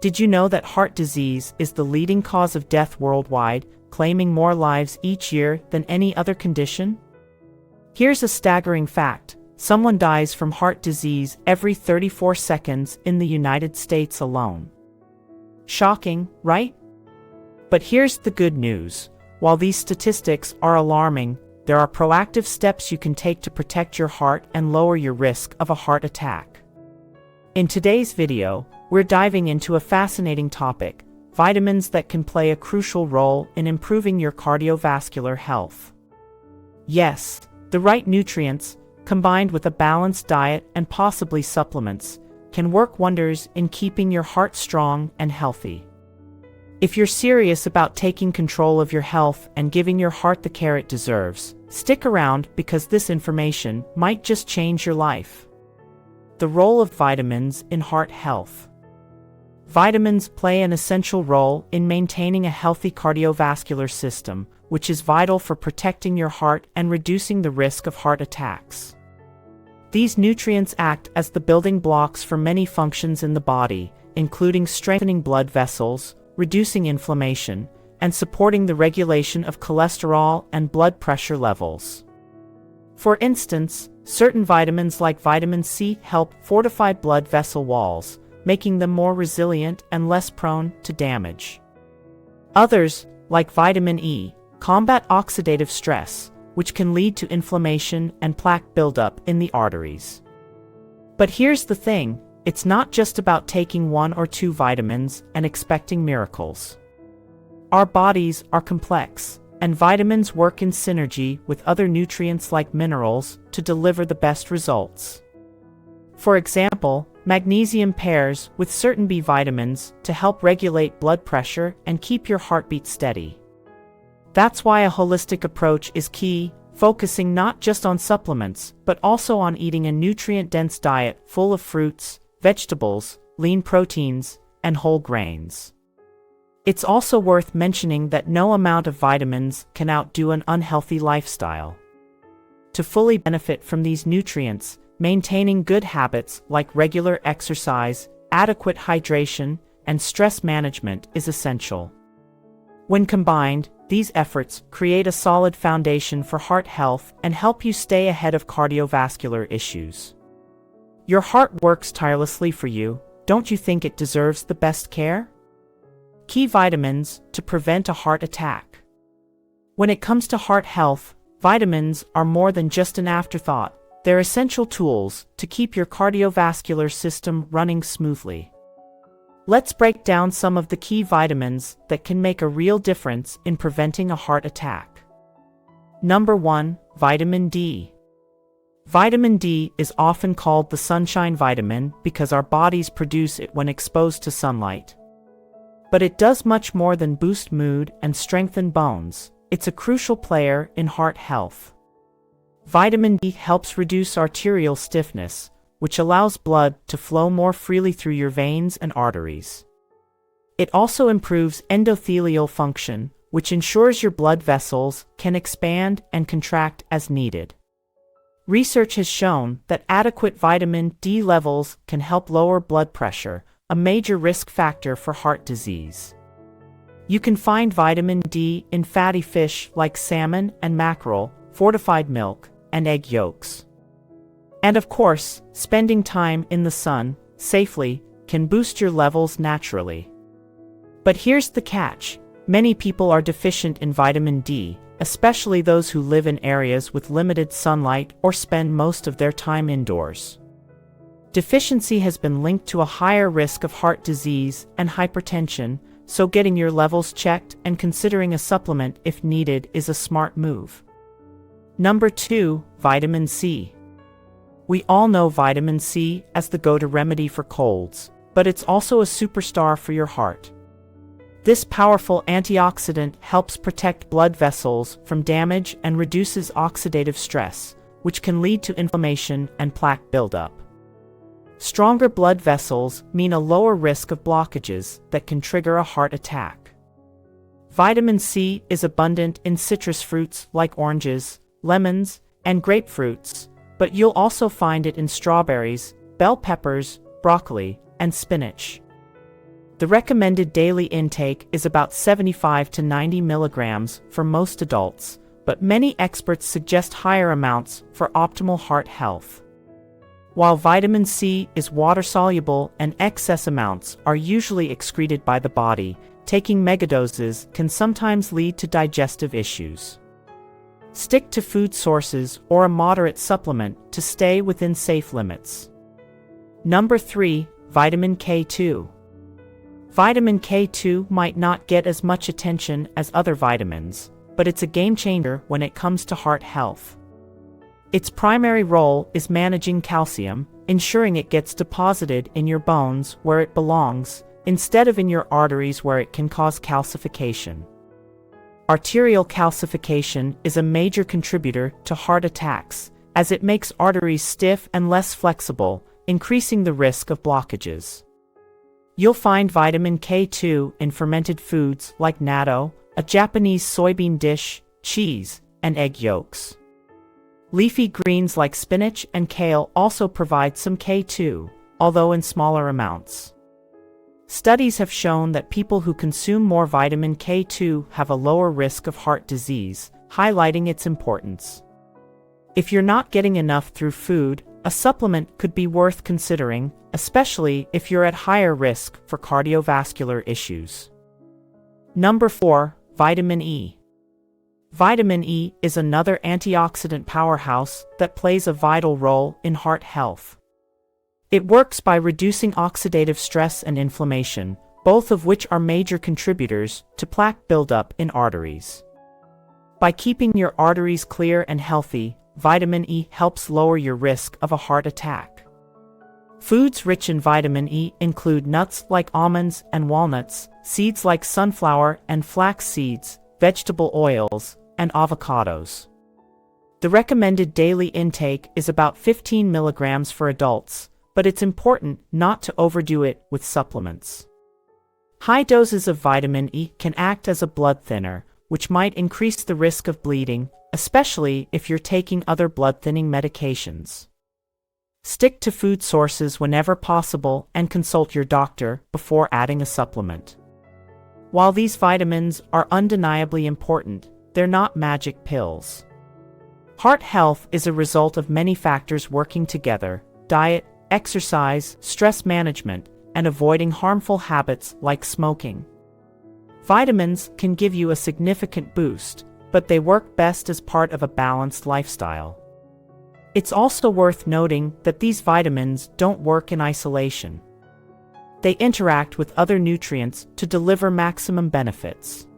Did you know that heart disease is the leading cause of death worldwide, claiming more lives each year than any other condition? Here's a staggering fact. Someone dies from heart disease every 34 seconds in the United States alone. Shocking, right? But here's the good news. While these statistics are alarming, there are proactive steps you can take to protect your heart and lower your risk of a heart attack. In today's video, we're diving into a fascinating topic: vitamins that can play a crucial role in improving your cardiovascular health. Yes, the right nutrients, combined with a balanced diet and possibly supplements, can work wonders in keeping your heart strong and healthy. If you're serious about taking control of your health and giving your heart the care it deserves, stick around because this information might just change your life. The role of vitamins in heart health. Vitamins play an essential role in maintaining a healthy cardiovascular system, which is vital for protecting your heart and reducing the risk of heart attacks. These nutrients act as the building blocks for many functions in the body, including strengthening blood vessels, reducing inflammation, and supporting the regulation of cholesterol and blood pressure levels. For instance, certain vitamins like vitamin C help fortify blood vessel walls, making them more resilient and less prone to damage. Others, like vitamin E, combat oxidative stress, which can lead to inflammation and plaque buildup in the arteries. But here's the thing, it's not just about taking one or two vitamins and expecting miracles. Our bodies are complex, and vitamins work in synergy with other nutrients like minerals to deliver the best results. For example, magnesium pairs with certain B vitamins to help regulate blood pressure and keep your heartbeat steady. That's why a holistic approach is key, focusing not just on supplements, but also on eating a nutrient-dense diet full of fruits, vegetables, lean proteins, and whole grains. It's also worth mentioning that no amount of vitamins can outdo an unhealthy lifestyle. To fully benefit from these nutrients, maintaining good habits like regular exercise, adequate hydration, and stress management is essential. When combined, these efforts create a solid foundation for heart health and help you stay ahead of cardiovascular issues. Your heart works tirelessly for you, don't you think it deserves the best care? Key vitamins to prevent a heart attack. When it comes to heart health, vitamins are more than just an afterthought. They're essential tools to keep your cardiovascular system running smoothly. Let's break down some of the key vitamins that can make a real difference in preventing a heart attack. Number 1, vitamin D. Vitamin D is often called the sunshine vitamin because our bodies produce it when exposed to sunlight. But it does much more than boost mood and strengthen bones. It's a crucial player in heart health. Vitamin D helps reduce arterial stiffness, which allows blood to flow more freely through your veins and arteries. It also improves endothelial function, which ensures your blood vessels can expand and contract as needed. Research has shown that adequate vitamin D levels can help lower blood pressure, a major risk factor for heart disease. You can find vitamin D in fatty fish like salmon and mackerel, fortified milk, and egg yolks. And of course, spending time in the sun, safely, can boost your levels naturally. But here's the catch. Many people are deficient in vitamin D, especially those who live in areas with limited sunlight or spend most of their time indoors. Deficiency has been linked to a higher risk of heart disease and hypertension, so getting your levels checked and considering a supplement if needed is a smart move. Number 2, vitamin C. We all know vitamin C as the go-to remedy for colds, but it's also a superstar for your heart. This powerful antioxidant helps protect blood vessels from damage and reduces oxidative stress, which can lead to inflammation and plaque buildup. Stronger blood vessels mean a lower risk of blockages that can trigger a heart attack. Vitamin C is abundant in citrus fruits like oranges, lemons, and grapefruits, but you'll also find it in strawberries, bell peppers, broccoli, and spinach. The recommended daily intake is about 75 to 90 milligrams for most adults, but many experts suggest higher amounts for optimal heart health. While vitamin C is water-soluble and excess amounts are usually excreted by the body, taking megadoses can sometimes lead to digestive issues. Stick to food sources or a moderate supplement to stay within safe limits. Number 3. Vitamin K2. Vitamin K2 might not get as much attention as other vitamins, but it's a game changer when it comes to heart health. Its primary role is managing calcium, ensuring it gets deposited in your bones where it belongs, instead of in your arteries where it can cause calcification. Arterial calcification is a major contributor to heart attacks, as it makes arteries stiff and less flexible, increasing the risk of blockages. You'll find vitamin K2 in fermented foods like natto, a Japanese soybean dish, cheese, and egg yolks. Leafy greens like spinach and kale also provide some K2, although in smaller amounts. Studies have shown that people who consume more vitamin K2 have a lower risk of heart disease, highlighting its importance. If you're not getting enough through food, a supplement could be worth considering, especially if you're at higher risk for cardiovascular issues. Number 4. Vitamin E. Vitamin E is another antioxidant powerhouse that plays a vital role in heart health. It works by reducing oxidative stress and inflammation, both of which are major contributors to plaque buildup in arteries. By keeping your arteries clear and healthy, vitamin E helps lower your risk of a heart attack. Foods rich in vitamin E include nuts like almonds and walnuts, seeds like sunflower and flax seeds, vegetable oils, and avocados. The recommended daily intake is about 15 milligrams for adults, but it's important not to overdo it with supplements. High doses of vitamin E can act as a blood thinner, which might increase the risk of bleeding, especially if you're taking other blood-thinning medications. Stick to food sources whenever possible and consult your doctor before adding a supplement. While these vitamins are undeniably important, they're not magic pills. Heart health is a result of many factors working together: diet, exercise, stress management, and avoiding harmful habits like smoking. Vitamins can give you a significant boost, but they work best as part of a balanced lifestyle. It's also worth noting that these vitamins don't work in isolation. They interact with other nutrients to deliver maximum benefits.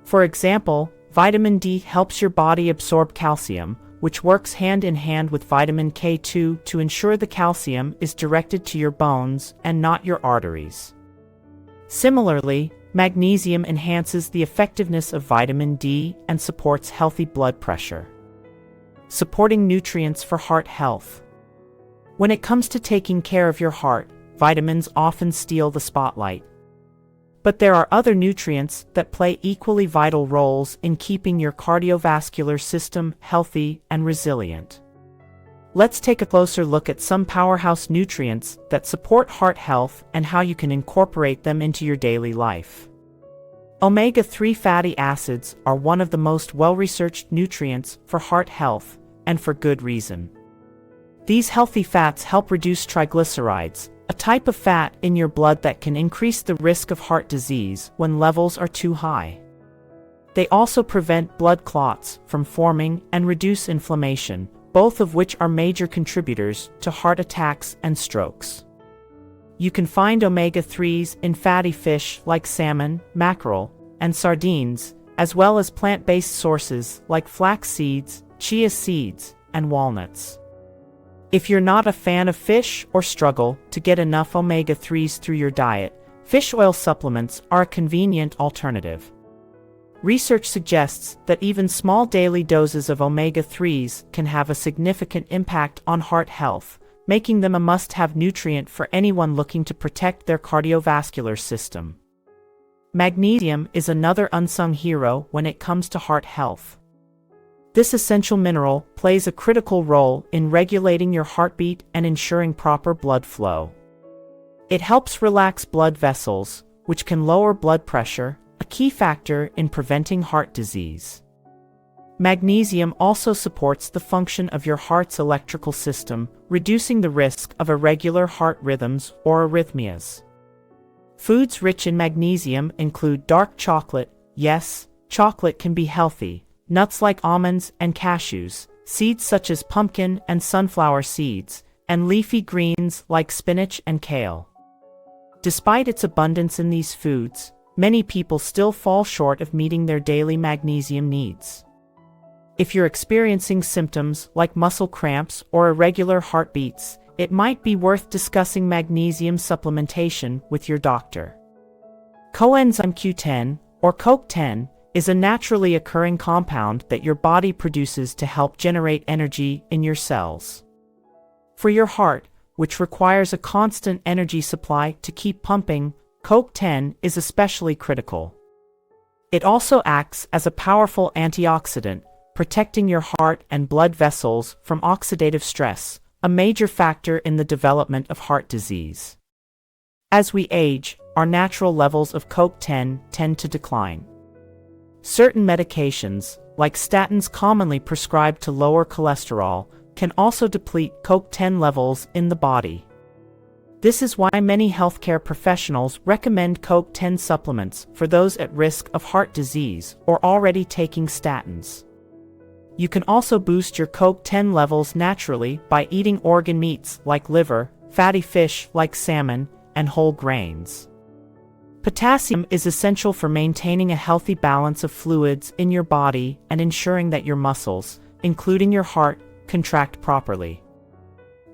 For example, vitamin D helps your body absorb calcium, which works hand in hand with vitamin K2 to ensure the calcium is directed to your bones and not your arteries. Similarly, magnesium enhances the effectiveness of vitamin D and supports healthy blood pressure. Supporting nutrients for heart health. When it comes to taking care of your heart, vitamins often steal the spotlight. But there are other nutrients that play equally vital roles in keeping your cardiovascular system healthy and resilient. Let's take a closer look at some powerhouse nutrients that support heart health and how you can incorporate them into your daily life. Omega-3 fatty acids are one of the most well-researched nutrients for heart health, and for good reason. These healthy fats help reduce triglycerides, a type of fat in your blood that can increase the risk of heart disease when levels are too high. They also prevent blood clots from forming and reduce inflammation, both of which are major contributors to heart attacks and strokes. You can find omega-3s in fatty fish like salmon, mackerel, and sardines, as well as plant-based sources like flax seeds, chia seeds, and walnuts. If you're not a fan of fish or struggle to get enough omega-3s through your diet, fish oil supplements are a convenient alternative. Research suggests that even small daily doses of omega-3s can have a significant impact on heart health, making them a must-have nutrient for anyone looking to protect their cardiovascular system. Magnesium is another unsung hero when it comes to heart health. This essential mineral plays a critical role in regulating your heartbeat and ensuring proper blood flow. It helps relax blood vessels, which can lower blood pressure, a key factor in preventing heart disease. Magnesium also supports the function of your heart's electrical system, reducing the risk of irregular heart rhythms or arrhythmias. Foods rich in magnesium include dark chocolate. Yes, chocolate can be healthy. Nuts like almonds and cashews, seeds such as pumpkin and sunflower seeds, and leafy greens like spinach and kale. Despite its abundance in these foods, many people still fall short of meeting their daily magnesium needs. If you're experiencing symptoms like muscle cramps or irregular heartbeats, it might be worth discussing magnesium supplementation with your doctor. Coenzyme Q10, or CoQ10, is a naturally occurring compound that your body produces to help generate energy in your cells. For your heart, which requires a constant energy supply to keep pumping, CoQ10 is especially critical. It also acts as a powerful antioxidant, protecting your heart and blood vessels from oxidative stress, a major factor in the development of heart disease. As we age, our natural levels of CoQ10 tend to decline. Certain medications, like statins commonly prescribed to lower cholesterol, can also deplete CoQ10 levels in the body. This is why many healthcare professionals recommend CoQ10 supplements for those at risk of heart disease or already taking statins. You can also boost your CoQ10 levels naturally by eating organ meats like liver, fatty fish like salmon, and whole grains. Potassium is essential for maintaining a healthy balance of fluids in your body and ensuring that your muscles, including your heart, contract properly.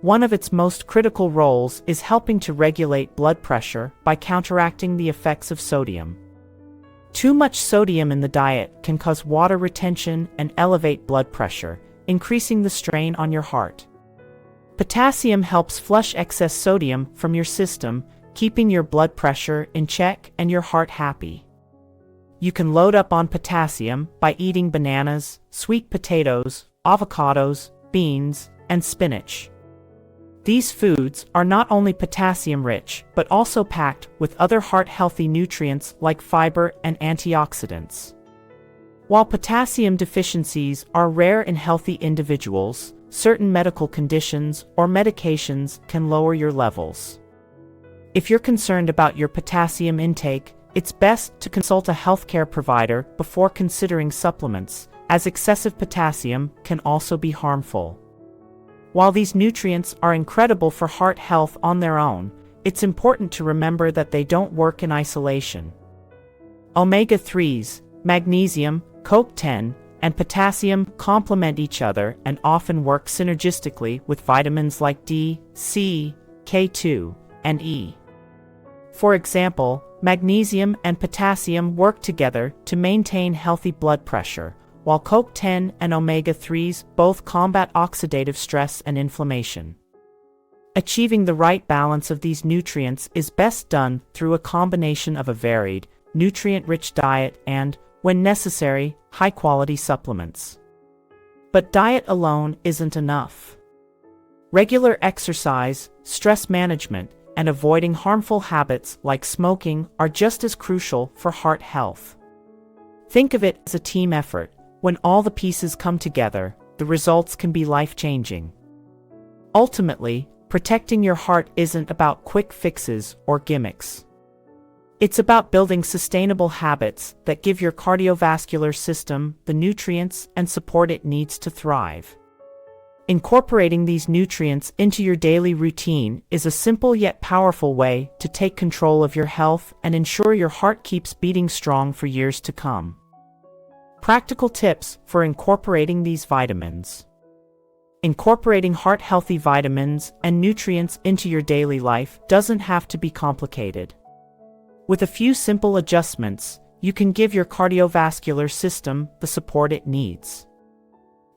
One of its most critical roles is helping to regulate blood pressure by counteracting the effects of sodium. Too much sodium in the diet can cause water retention and elevate blood pressure, increasing the strain on your heart. Potassium helps flush excess sodium from your system, keeping your blood pressure in check and your heart happy. You can load up on potassium by eating bananas, sweet potatoes, avocados, beans, and spinach. These foods are not only potassium-rich, but also packed with other heart-healthy nutrients like fiber and antioxidants. While potassium deficiencies are rare in healthy individuals, certain medical conditions or medications can lower your levels. If you're concerned about your potassium intake, it's best to consult a healthcare provider before considering supplements, as excessive potassium can also be harmful. While these nutrients are incredible for heart health on their own, it's important to remember that they don't work in isolation. Omega-3s, magnesium, CoQ10, and potassium complement each other and often work synergistically with vitamins like D, C, K2, and E. For example, magnesium and potassium work together to maintain healthy blood pressure, while CoQ10 and omega-3s both combat oxidative stress and inflammation. Achieving the right balance of these nutrients is best done through a combination of a varied, nutrient-rich diet and, when necessary, high-quality supplements. But diet alone isn't enough. Regular exercise, stress management, and avoiding harmful habits like smoking are just as crucial for heart health. Think of it as a team effort. When all the pieces come together, the results can be life-changing. Ultimately, protecting your heart isn't about quick fixes or gimmicks. It's about building sustainable habits that give your cardiovascular system the nutrients and support it needs to thrive. Incorporating these nutrients into your daily routine is a simple yet powerful way to take control of your health and ensure your heart keeps beating strong for years to come. Practical tips for incorporating these vitamins. Incorporating heart-healthy vitamins and nutrients into your daily life doesn't have to be complicated. With a few simple adjustments, you can give your cardiovascular system the support it needs.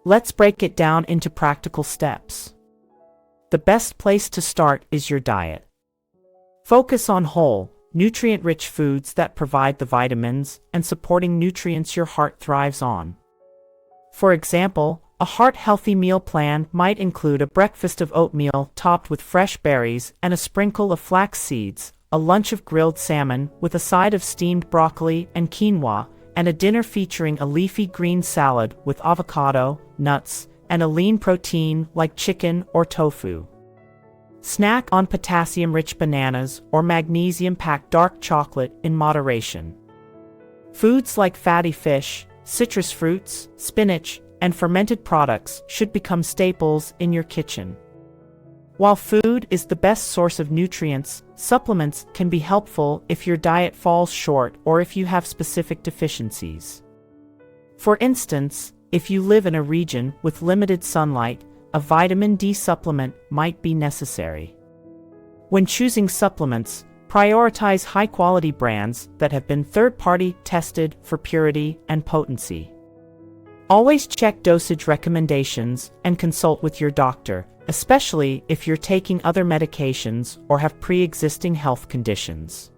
Let's break it down into practical steps. The best place to start is your diet. Focus on whole, nutrient-rich foods that provide the vitamins and supporting nutrients your heart thrives on. For example, A heart-healthy meal plan might include a breakfast of oatmeal topped with fresh berries and a sprinkle of flax seeds, a lunch of grilled salmon with a side of steamed broccoli and quinoa, and a dinner featuring a leafy green salad with avocado, nuts, and a lean protein like chicken or tofu. Snack on potassium-rich bananas or magnesium-packed dark chocolate in moderation. Foods like fatty fish, citrus fruits, spinach, and fermented products should become staples in your kitchen. While food is the best source of nutrients, supplements can be helpful if your diet falls short or if you have specific deficiencies. For instance, if you live in a region with limited sunlight, a vitamin D supplement might be necessary. When choosing supplements, prioritize high-quality brands that have been third-party tested for purity and potency. Always check dosage recommendations and consult with your doctor, especially if you're taking other medications or have pre-existing health conditions.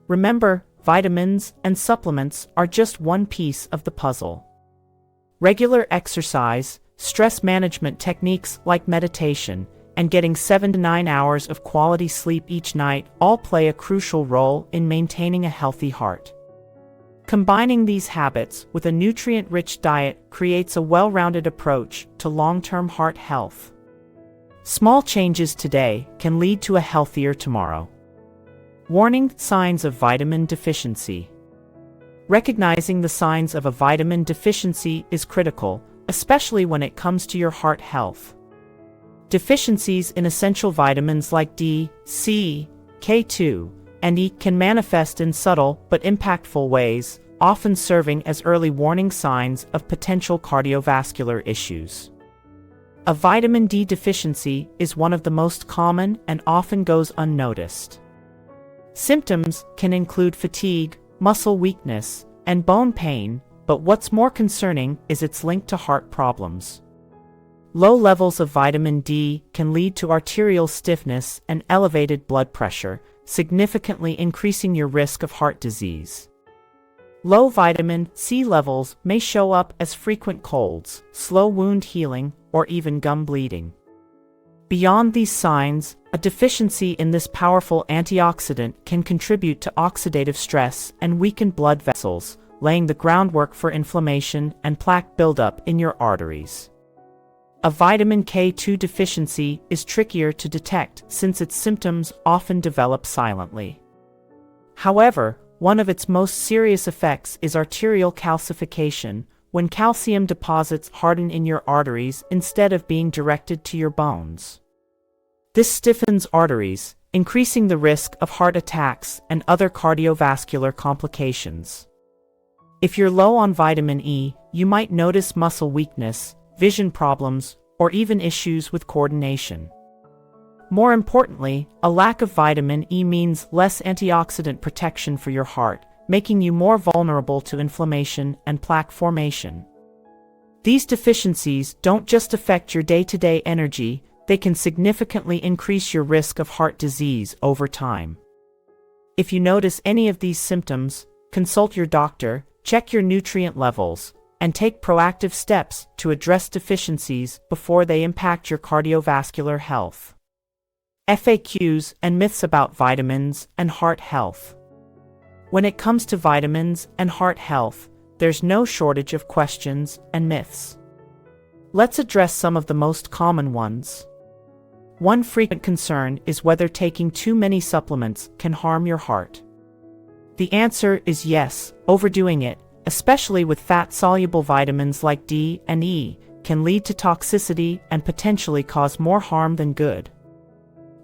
Remember, vitamins and supplements are just one piece of the puzzle. Regular exercise, stress management techniques like meditation, and getting 7 to 9 hours of quality sleep each night all play a crucial role in maintaining a healthy heart. Combining these habits with a nutrient-rich diet creates a well-rounded approach to long-term heart health. Small changes today can lead to a healthier tomorrow. Warning: signs of vitamin deficiency. Recognizing the signs of a vitamin deficiency is critical, especially when it comes to your heart health. Deficiencies in essential vitamins like D, C, K2, and E can manifest in subtle but impactful ways, often serving as early warning signs of potential cardiovascular issues. A vitamin D deficiency is one of the most common and often goes unnoticed. Symptoms can include fatigue, muscle weakness, and bone pain, but what's more concerning is its link to heart problems. Low levels of vitamin D can lead to arterial stiffness and elevated blood pressure, significantly increasing your risk of heart disease. Low vitamin C levels may show up as frequent colds, slow wound healing, or even gum bleeding. Beyond these signs, a deficiency in this powerful antioxidant can contribute to oxidative stress and weaken blood vessels, laying the groundwork for inflammation and plaque buildup in your arteries. A vitamin K2 deficiency is trickier to detect since its symptoms often develop silently. However, one of its most serious effects is arterial calcification, when calcium deposits harden in your arteries instead of being directed to your bones. This stiffens arteries, increasing the risk of heart attacks and other cardiovascular complications. If you're low on vitamin E, you might notice muscle weakness, vision problems, or even issues with coordination. More importantly, a lack of vitamin E means less antioxidant protection for your heart, making you more vulnerable to inflammation and plaque formation. These deficiencies don't just affect your day-to-day energy, they can significantly increase your risk of heart disease over time. If you notice any of these symptoms, consult your doctor, check your nutrient levels, and take proactive steps to address deficiencies before they impact your cardiovascular health. FAQs and myths about vitamins and heart health. When it comes to vitamins and heart health, there's no shortage of questions and myths. Let's address some of the most common ones. One frequent concern is whether taking too many supplements can harm your heart. The answer is yes, overdoing it, especially with fat-soluble vitamins like D and E, can lead to toxicity and potentially cause more harm than good.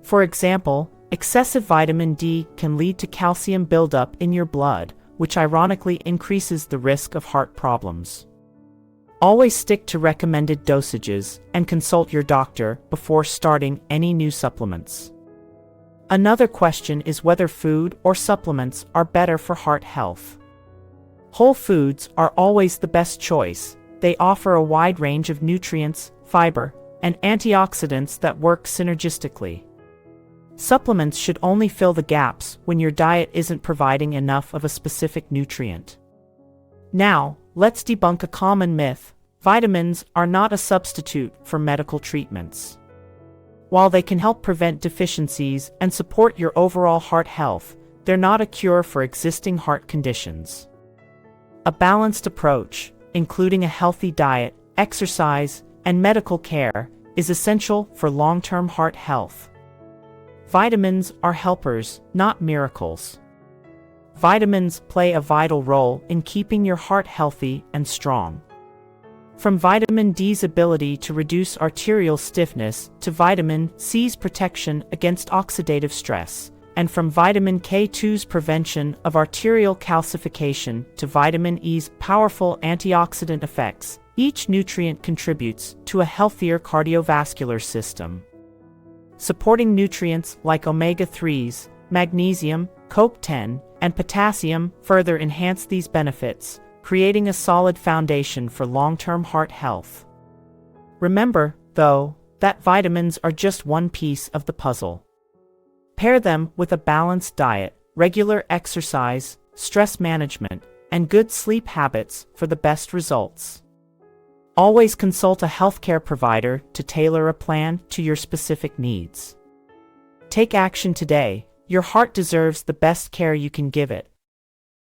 For example, excessive vitamin D can lead to calcium buildup in your blood, which ironically increases the risk of heart problems. Always stick to recommended dosages and consult your doctor before starting any new supplements. Another question is whether food or supplements are better for heart health. Whole foods are always the best choice. They offer a wide range of nutrients, fiber, and antioxidants that work synergistically. Supplements should only fill the gaps when your diet isn't providing enough of a specific nutrient. Now, let's debunk a common myth: Vitamins are not a substitute for medical treatments. While they can help prevent deficiencies and support your overall heart health, they're not a cure for existing heart conditions. A balanced approach, including a healthy diet, exercise, and medical care, is essential for long-term heart health. Vitamins are helpers, not miracles. Vitamins play a vital role in keeping your heart healthy and strong. From vitamin D's ability to reduce arterial stiffness to vitamin C's protection against oxidative stress, and from vitamin K2's prevention of arterial calcification to vitamin E's powerful antioxidant effects, each nutrient contributes to a healthier cardiovascular system. Supporting nutrients like omega-3s, magnesium, CoQ10, and potassium further enhance these benefits, creating a solid foundation for long-term heart health. Remember, though, that vitamins are just one piece of the puzzle. Pair them with a balanced diet, regular exercise, stress management, and good sleep habits for the best results. Always consult a healthcare provider to tailor a plan to your specific needs. Take action today. Your heart deserves the best care you can give it.